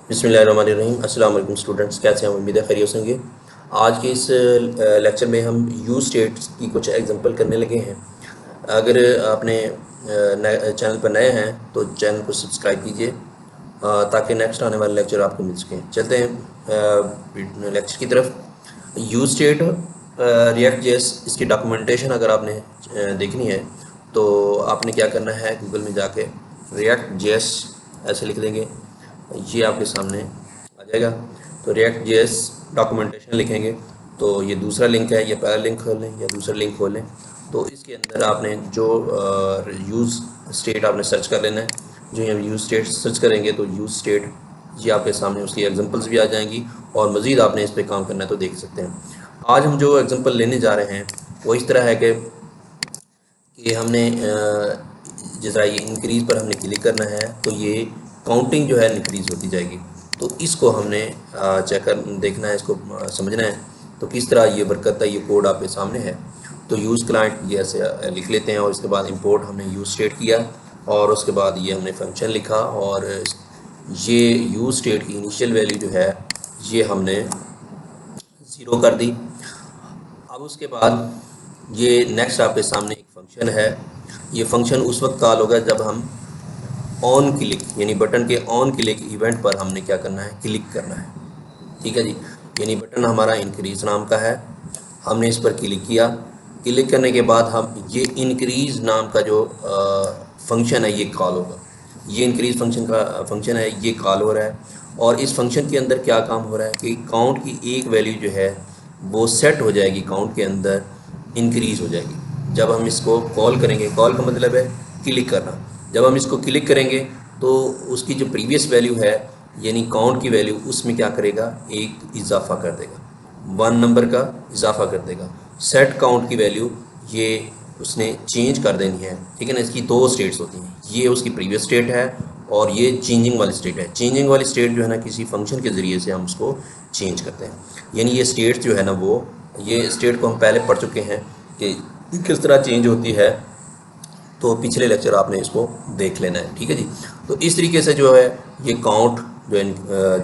बिस्मिल्लाहिर्रहमानिर्रहीम। अस्सलाम वालेकुम स्टूडेंट्स, कैसे हैं? उम्मीद है खैरियत से होंगे। आज के इस लेक्चर में हम यूज स्टेट्स की कुछ एग्जांपल करने लगे हैं। अगर आपने चैनल पर नए हैं तो चैनल को सब्सक्राइब कीजिए ताकि नेक्स्ट आने वाले लेक्चर आपको मिल सकें। चलते हैं लेक्चर की तरफ। यूज स्टेट रिएक्ट जेएस इसकी डॉक्यूमेंटेशन अगर आपने देखनी है तो आपने क्या करना है, गूगल में जाके रिएक्ट जेएस ऐसे लिख देंगे, ये आपके सामने आ जाएगा। तो रिएक्ट जेएस डॉक्यूमेंटेशन लिखेंगे तो ये दूसरा लिंक है, ये पहला लिंक खोल लें या दूसरा लिंक खोल लें। तो इसके अंदर आपने जो यूज़ स्टेट आपने सर्च कर लेना है। जो यहाँ यूज़ स्टेट सर्च करेंगे तो यूज़ स्टेट ये आपके सामने उसकी एग्जांपल्स भी आ जाएंगी और मज़ीद आपने इस पर काम करना है तो देख सकते हैं। आज हम जो एग्जांपल लेने जा रहे हैं वो इस तरह है कि हमने जैसा ये इंक्रीज़ पर हमने क्लिक करना है तो ये काउंटिंग जो है इंक्रीज़ होती जाएगी। तो इसको हमने चेक कर देखना है, इसको समझना है। तो किस तरह ये वर्क करता है, ये कोड आपके सामने है। तो यूज़ क्लाइंट ये ऐसे लिख लेते हैं और इसके बाद इंपोर्ट हमने यूज़ स्टेट किया और उसके बाद ये हमने फंक्शन लिखा और ये यूज़ स्टेट की इनिशियल वैल्यू जो है ये हमने ज़ीरो कर दी। अब उसके बाद ये नेक्स्ट आपके सामने एक फ़ंक्शन है। ये फ़ंक्शन उस वक्त कॉल होगा जब हम ऑन क्लिक यानी बटन के ऑन क्लिक इवेंट पर हमने क्या करना है, क्लिक करना है। ठीक है जी, यानी बटन हमारा इंक्रीज़ नाम का है, हमने इस पर क्लिक किया। क्लिक करने के बाद हम ये इंक्रीज़ नाम का जो फंक्शन है ये कॉल होगा। ये इंक्रीज़ फंक्शन है, ये कॉल हो रहा है और इस फंक्शन के अंदर क्या काम हो रहा है कि काउंट की एक वैल्यू जो है वो सेट हो जाएगी, काउंट के अंदर इंक्रीज़ हो जाएगी जब हम इसको कॉल करेंगे। कॉल का मतलब है क्लिक करना। जब हम इसको क्लिक करेंगे तो उसकी जो प्रीवियस वैल्यू है यानी काउंट की वैल्यू उसमें क्या करेगा, एक इजाफा कर देगा, 1 नंबर का इजाफा कर देगा। सेट काउंट की वैल्यू ये उसने चेंज कर देनी है। ठीक है ना, इसकी दो स्टेट्स होती हैं, ये उसकी प्रीवियस स्टेट है और ये चेंजिंग वाली स्टेट है। चेंजिंग वाली स्टेट जो है ना किसी फंक्शन के ज़रिए से हम उसको चेंज करते हैं। यानी ये स्टेट्स जो है ना वो, ये स्टेट को हम पहले पढ़ चुके हैं कि किस तरह चेंज होती है, तो पिछले लेक्चर आपने इसको देख लेना है। ठीक है जी। तो इस तरीके से जो है ये काउंट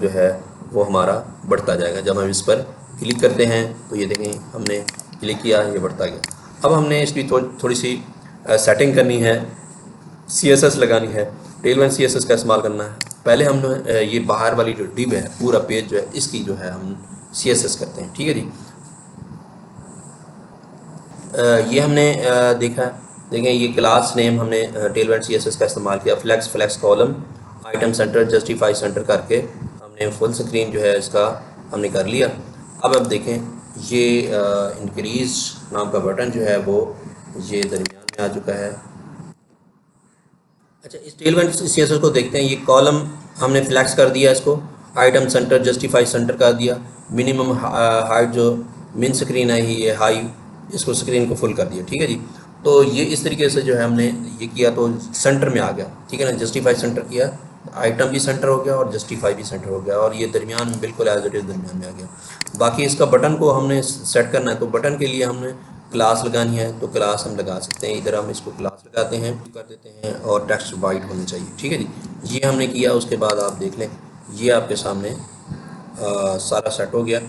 जो है वो हमारा बढ़ता जाएगा। जब हम इस पर क्लिक करते हैं तो ये देखें हमने क्लिक किया, ये बढ़ता गया। अब हमने इसकी थोड़ी सी सेटिंग करनी है, CSS लगानी है, टेलवन CSS का इस्तेमाल करना है। पहले हम ये बाहर वाली जो डिव है, पूरा पेज जो है इसकी जो है हम CSS करते हैं। ठीक है जी। ये हमने देखा, देखें ये क्लास नेम हमने टेलवन CSS का इस्तेमाल किया, flex column item centre justify centre करके हमने फुल स्क्रीन जो है इसका हमने कर लिया। अब देखें ये इंक्रीज नाम का बटन जो है वो ये दरमियान में आ चुका है। अच्छा, इस टेलवन CSS को देखते हैं। ये कॉलम हमने फ्लैक्स कर दिया, इसको आइटम सेंटर जस्टिफाई सेंटर कर दिया। मिनिमम हाइट जो मिन स्क्रीन है ये हाई, इसको स्क्रीन को फुल कर दिया। ठीक है जी। तो ये इस तरीके से जो है हमने ये किया तो सेंटर में आ गया। ठीक है ना, जस्टिफाई सेंटर किया, आइटम भी सेंटर हो गया और जस्टिफाई भी सेंटर हो गया और ये दरमियान में बिल्कुल एज इट इज़ दरमियान में आ गया। बाकी इसका बटन को हमने सेट करना है तो बटन के लिए हमने क्लास लगानी है तो क्लास हम लगा सकते हैं। इधर हम इसको क्लास लगाते हैं, कर देते हैं और टेक्स्ट वाइट होनी चाहिए। ठीक है जी, ये हमने किया। उसके बाद आप देख लें ये आपके सामने सारा सेट हो गया,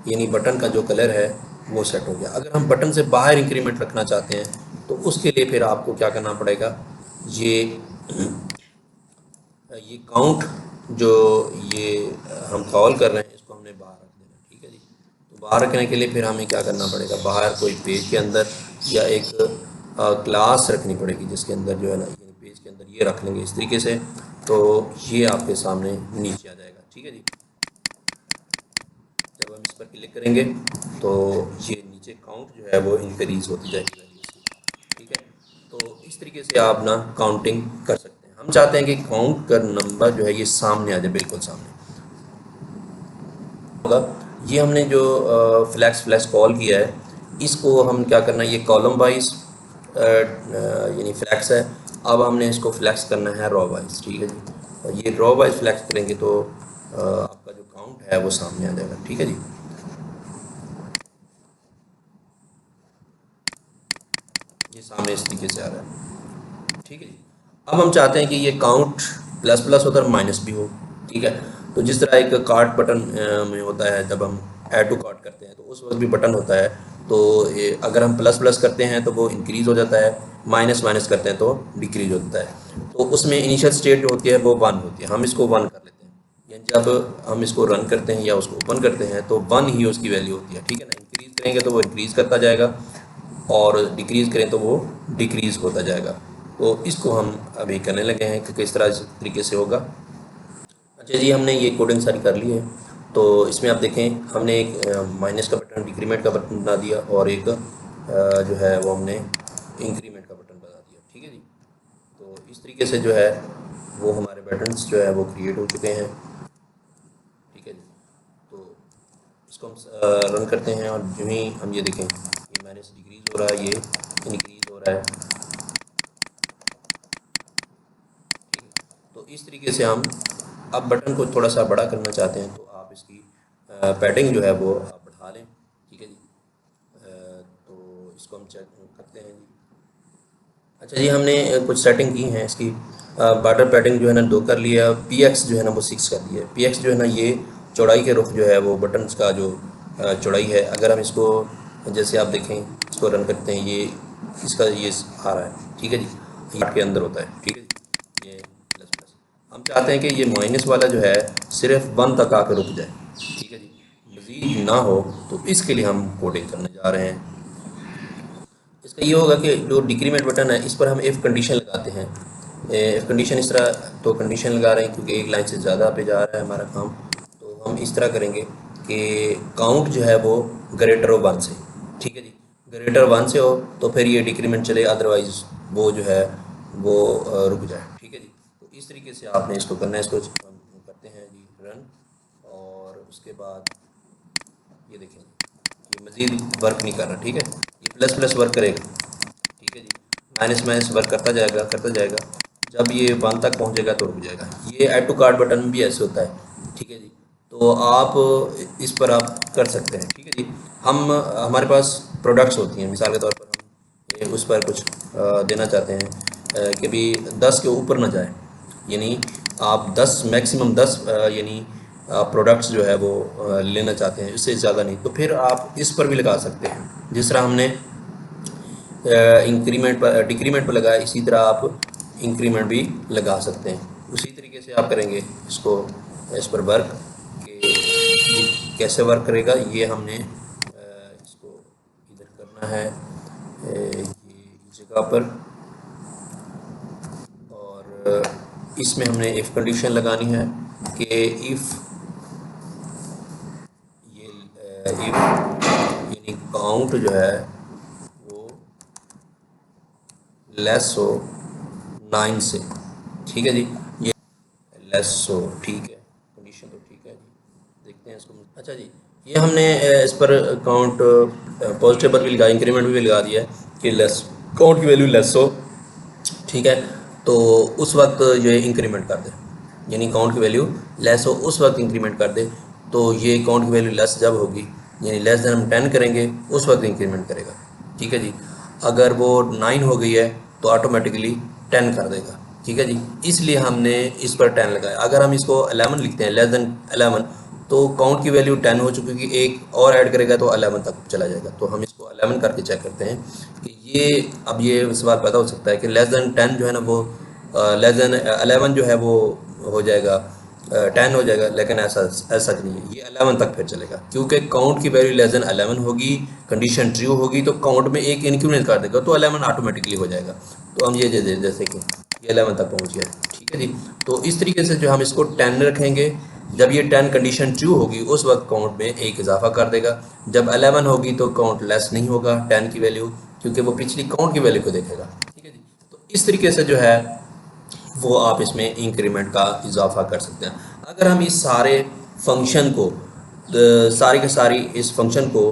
यानी बटन का जो कलर है वो सेट हो गया। अगर हम बटन से बाहर इंक्रीमेंट रखना चाहते हैं तो उसके लिए फिर आपको क्या करना पड़ेगा, ये काउंट जो ये हम कॉल कर रहे हैं इसको हमने बाहर रख देना। ठीक है जी। तो बाहर रखने के लिए फिर हमें क्या करना पड़ेगा, बाहर कोई पेज के अंदर या एक क्लास रखनी पड़ेगी जिसके अंदर जो है ना ये पेज के अंदर ये रख लेंगे इस तरीके से, तो ये आपके सामने नीचे आ जाएगा। ठीक है जी। जब हम इस पर क्लिक करेंगे तो ये नीचे काउंट जो है वो इंक्रीज़ होती जाएगी वैल्यू इसकी। ठीक है, तो इस तरीके से आप ना काउंटिंग कर सकते हैं। हम चाहते हैं कि काउंट का नंबर जो है ये सामने आ जाए, बिल्कुल सामने होगा। ये हमने जो फ्लैक्स कॉल किया है इसको हम क्या करना है, ये कॉलम वाइज यानी फ्लैक्स है। अब हमने इसको फ्लैक्स करना है रॉ वाइज। ठीक है जी। और ये रॉ वाइज फ्लैक्स करेंगे तो आपका जो काउंट है वो सामने आ जाएगा। ठीक है जी। ये सामने इस तरीके से आ रहा है। ठीक है जी। अब हम चाहते हैं कि ये काउंट प्लस प्लस हो और माइनस भी हो। ठीक है। तो जिस तरह एक कार्ट बटन में होता है, जब हम ऐड टू कार्ट करते हैं तो उस वक्त भी बटन होता है। तो ये अगर हम प्लस प्लस करते हैं तो वो इंक्रीज़ हो जाता है, माइनस माइनस करते हैं तो डिक्रीज होता है। तो उसमें इनिशियल स्टेट जो होती है वो 1 होती है, हम इसको 1 कर लेते हैं। यानी जब हम इसको रन करते हैं या उसको ओपन करते हैं तो 1 ही उसकी वैल्यू होती है, ठीक है ना। इंक्रीज़ करेंगे तो वो इंक्रीज़ करता जाएगा और डिक्रीज़ करें तो वो डिक्रीज़ होता जाएगा। तो इसको हम अभी करने लगे हैं कि किस तरह तरीके से होगा। अच्छा जी, हमने ये कोडिंग सारी कर ली है। तो इसमें आप देखें, हमने एक माइनस का बटन, डिक्रीमेंट का बटन बना दिया और एक जो है वो हमने इंक्रीमेंट का बटन बना दिया, ठीक है जी। तो इस तरीके से जो है वो हमारे बटन्स जो है वो क्रिएट हो चुके हैं, ठीक है जी। तो इसको हम रन करते हैं और जो ही हम ये देखें, ये माइनस डिक्रीज़ हो रहा है, ये इंक्रीज़ हो रहा है, ठीक है। तो इस तरीके से हम अब बटन को थोड़ा सा बड़ा करना चाहते हैं तो आप इसकी पैडिंग जो है वो आप बढ़ा लें, ठीक है जी। तो इसको हम चेक करते हैं जी। अच्छा जी, हमने कुछ सेटिंग की हैं इसकी। बॉर्डर पैडिंग जो है ना 2 कर लिया, पीएक्स जो है ना वो 6 कर दिया। पीएक्स जो है ना ये चौड़ाई के रुख जो है वो बटन्स का जो चौड़ाई है, अगर हम इसको जैसे आप देखें, इसको रन करते हैं, ये इसका ये आ रहा है, ठीक है जी। ये के अंदर होता है, ठीक है जी। ये प्लस प्लस हम चाहते हैं कि ये माइनस वाला जो है सिर्फ 1 तक आकर रुक जाए, ठीक है जी, मज़ीद ना हो। तो इसके लिए हम कोडिंग करने जा रहे हैं। इसका ये होगा कि जो डिक्रीमेंट बटन है इस पर हम इफ़ कंडीशन लगाते हैं। इफ़ कंडीशन इस तरह तो कंडीशन लगा रहे हैं क्योंकि एक लाइन से ज़्यादा पे जा रहा है हमारा काम। तो हम इस तरह करेंगे कि काउंट जो है वो ग्रेटर हो 1 से, ठीक है जी। ग्रेटर 1 से हो तो फिर ये डिक्रीमेंट चले, अदरवाइज़ वो जो है वो रुक जाए, ठीक है जी। तो इस तरीके से आपने इसको करना है। इसको हम करते हैं जी रन, और उसके बाद ये देखें, ये मज़ीद वर्क नहीं कर रहा, ठीक है। ये प्लस प्लस वर्क करेगा, ठीक है जी। माइनस माइनस वर्क करता जाएगा करता जाएगा, जब ये 1 तक पहुंचेगा तो रुक जाएगा। ये ऐड टू कार्ट बटन में भी ऐसे होता है, ठीक है जी। तो आप इस पर आप कर सकते हैं, ठीक है जी। हम हमारे पास प्रोडक्ट्स होती हैं, मिसाल के तौर पर हम ये उस पर कुछ देना चाहते हैं कि भी 10 के ऊपर ना जाए, यानी आप 10 मैक्सिमम 10 यानी प्रोडक्ट्स जो है वो लेना चाहते हैं, इससे ज़्यादा नहीं। तो फिर आप इस पर भी लगा सकते हैं, जिस तरह हमने इंक्रीमेंट पर डिक्रीमेंट पर लगाया, इसी तरह आप इंक्रीमेंट भी लगा सकते हैं। उसी तरीके से आप करेंगे इसको, इस पर वर्क कि ये कैसे वर्क करेगा। ये हमने इसको इधर करना है, ये जगह पर, और इसमें हमने इफ़ कंडीशन लगानी है कि इफ़ ये इफ़ यानी काउंट जो है वो लेस हो 9 से, ठीक है जी। ये लेस हो, ठीक है, कंडीशन तो ठीक है जी। देखते हैं इसको। अच्छा जी, ये हमने इस पर काउंट पॉजिटिव पर भी लगा, इंक्रीमेंट भी लगा दिया है कि लेस काउंट की वैल्यू लेस हो, ठीक है। तो उस वक्त ये इंक्रीमेंट कर दे, यानी काउंट की वैल्यू लेस हो उस वक्त इंक्रीमेंट कर दे। तो ये काउंट की वैल्यू लेस जब होगी, यानी लेस देन हम 10 करेंगे, उस वक्त इंक्रीमेंट करेगा, ठीक है जी। अगर वो 9 हो गई है तो ऑटोमेटिकली 10 कर देगा, ठीक है जी। इसलिए हमने इस पर 10 लगाया। अगर हम इसको 11 लिखते हैं, लेस देन 11, तो काउंट की वैल्यू 10 हो चुकी है, एक और ऐड करेगा तो 11 तक चला जाएगा। तो हम इसको 11 करके चेक करते हैं कि ये, अब ये सवाल पैदा हो सकता है कि लेस देन 10 जो है ना वो लेस देन 11 जो है वो हो जाएगा 10 हो जाएगा, लेकिन ऐसा नहीं है, ये 11 तक फिर चलेगा क्योंकि काउंट की वैल्यू लेस देन 11 होगी, कंडीशन ट्रू होगी तो काउंट में एक इंक्रीमेंट कर देगा तो 11 ऑटोमेटिकली हो जाएगा। तो हम ये जैसे कि ये 11 तक पहुंच गया, ठीक है जी। तो इस तरीके से जो हम इसको 10 रखेंगे, जब ये 10 कंडीशन ट्रू होगी उस वक्त काउंट में एक इजाफा कर देगा। जब 11 होगी तो काउंट लेस नहीं होगा 10 की वैल्यू, क्योंकि वो पिछली काउंट की वैल्यू को देखेगा, ठीक है जी। तो इस तरीके से जो है वो आप इसमें इंक्रीमेंट का इजाफा कर सकते हैं। अगर हम इस सारे फंक्शन को सारी के सारी इस फंक्शन को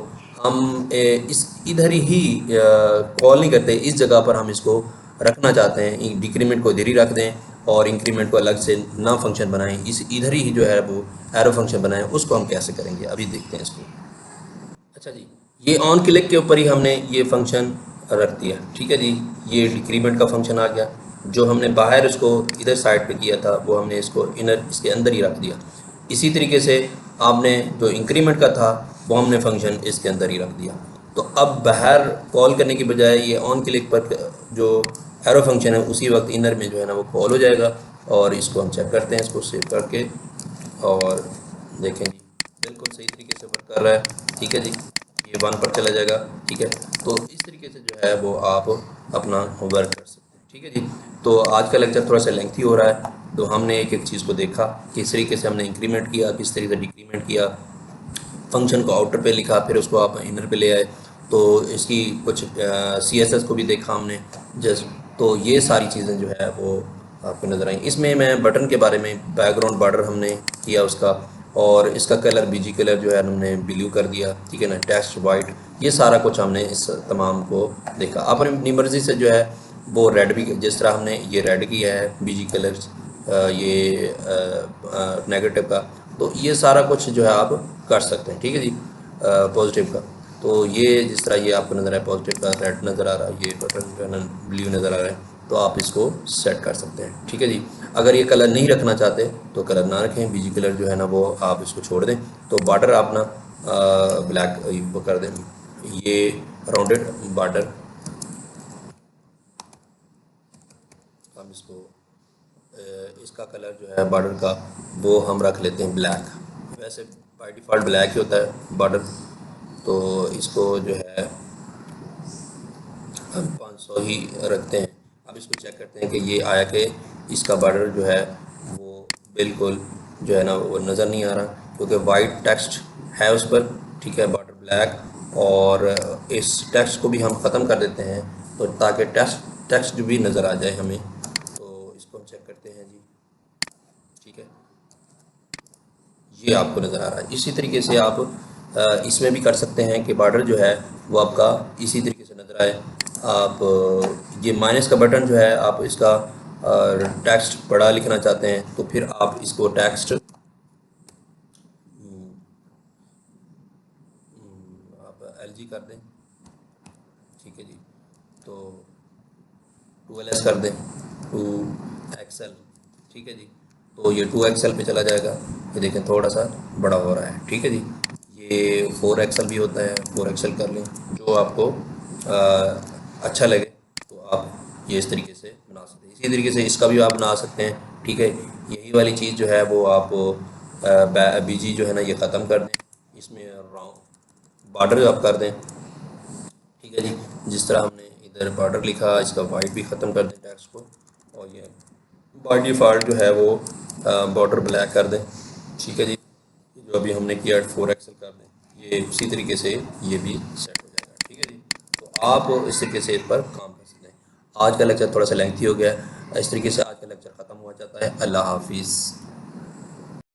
हम इस इधर ही कॉल नहीं करते, इस जगह पर हम इसको रखना चाहते हैं, डिक्रीमेंट को इधर ही रख दें और इंक्रीमेंट को अलग से ना फंक्शन बनाएं, इस इधर ही जो है वो एरो फंक्शन बनाएं, उसको हम कैसे करेंगे अभी देखते हैं इसको। अच्छा जी, ये ऑन क्लिक के ऊपर ही हमने ये फंक्शन रख दिया, ठीक है जी। ये डिक्रीमेंट का फंक्शन आ गया। जो हमने बाहर उसको इधर साइड पे किया था वो हमने इसको इनर इसके अंदर ही रख दिया। इसी तरीके से आपने जो इंक्रीमेंट का था वो हमने फंक्शन इसके अंदर ही रख दिया। तो अब बाहर कॉल करने की बजाय ये ऑन क्लिक पर जो एरो फंक्शन है उसी वक्त इनर में जो है ना वो कॉल हो जाएगा। और इसको हम चेक करते हैं, इसको सेव करके, और देखें जी बिल्कुल सही तरीके से वर्क कर रहा है। ठीक है जी, ये 1 पर चला जाएगा। ठीक है, तो इस तरीके से जो है वो आप अपना वर्क कर सकते हैं। ठीक है जी, तो आज का लेक्चर थोड़ा सा लेंथी हो रहा है, तो हमने एक एक चीज़ को देखा, किस तरीके से हमने इंक्रीमेंट किया, किस तरीके से डिक्रीमेंट किया, फंक्शन को आउटर पे लिखा, फिर उसको आप इनर पे ले आए, तो इसकी कुछ CSS को भी देखा हमने जस्ट। तो ये सारी चीज़ें जो है वो आपको नज़र आई। इसमें मैं बटन के बारे में, बैकग्राउंड बॉर्डर हमने किया उसका, और इसका कलर बीजी कलर जो है हमने ब्लू कर दिया। ठीक है ना, टेक्स्ट वाइट, ये सारा कुछ हमने इस तमाम को देखा। अपनी अपनी मर्ज़ी से जो है वो रेड भी, जिस तरह हमने ये रेड किया है बीजी कलर, ये नेगेटिव का, तो ये सारा कुछ जो है आप कर सकते हैं। ठीक है जी, पॉजिटिव का, तो ये जिस तरह ये आपको नज़र है पॉजिटिव का रेड नज़र आ रहा है, ये बटन जो है ना ब्लू नज़र आ रहा है, तो आप इसको सेट कर सकते हैं। ठीक है जी, अगर ये कलर नहीं रखना चाहते तो कलर ना रखें, बीजी कलर जो है ना वो आप इसको छोड़ दें। तो बॉर्डर अपना ब्लैक वो कर दें, ये राउंडेड बॉर्डर, हम इसको इसका कलर जो है बॉर्डर का वो हम रख लेते हैं ब्लैक। वैसे बाय डिफ़ॉल्ट ब्लैक ही होता है बॉर्डर, तो इसको जो है हम 500 ही रखते हैं। अब इसको चेक करते हैं कि ये आया कि इसका बॉर्डर जो है वो बिल्कुल जो है ना वो नज़र नहीं आ रहा, क्योंकि वाइट टेक्स्ट है उस पर। ठीक है, बॉर्डर ब्लैक, और इस टेक्स्ट को भी हम ख़त्म कर देते हैं, तो ताकि टेक्स्ट भी नज़र आ जाए हमें। तो इसको हम चेक करते हैं जी। ठीक है, ये आपको नज़र आ रहा है। इसी तरीके से आप इसमें भी कर सकते हैं कि बॉर्डर जो है वो आपका इसी तरीके से नज़र आए। आप ये माइनस का बटन जो है, आप इसका टेक्स्ट बड़ा लिखना चाहते हैं तो फिर आप इसको टेक्स्ट आप LG कर दें। ठीक है जी, तो 2LS कर दें, 2XL। ठीक है जी, तो ये 2XL पे चला जाएगा। ये देखें थोड़ा सा बड़ा हो रहा है। ठीक है जी, ये 4XL भी होता है, 4XL कर लें, जो आपको अच्छा लगे तो आप ये इस तरीके से बना सकते हैं। इसी तरीके से इसका भी आप बना सकते हैं। ठीक है, यही वाली चीज़ जो है वो आप बीजी जो है ना ये ख़त्म कर दें, इसमें राउंड बॉर्डर आप कर दें। ठीक है जी, जिस तरह हमने इधर बॉर्डर लिखा, इसका वाइट भी ख़त्म कर दें टेक्स्ट को, और ये बाय डिफ़ॉल्ट जो है वो बॉर्डर ब्लैक कर दें। ठीक है जी, जो अभी हमने किया 4XL कर दें, ये इसी तरीके से ये भी सेट हो जाएगा। ठीक है जी, तो आप इस तरीके से इस पर काम कर सकते हैं। आज का लेक्चर थोड़ा सा लेंथी हो गया है, इस तरीके से आज का लेक्चर ख़त्म हुआ जाता है। अल्लाह हाफिज़।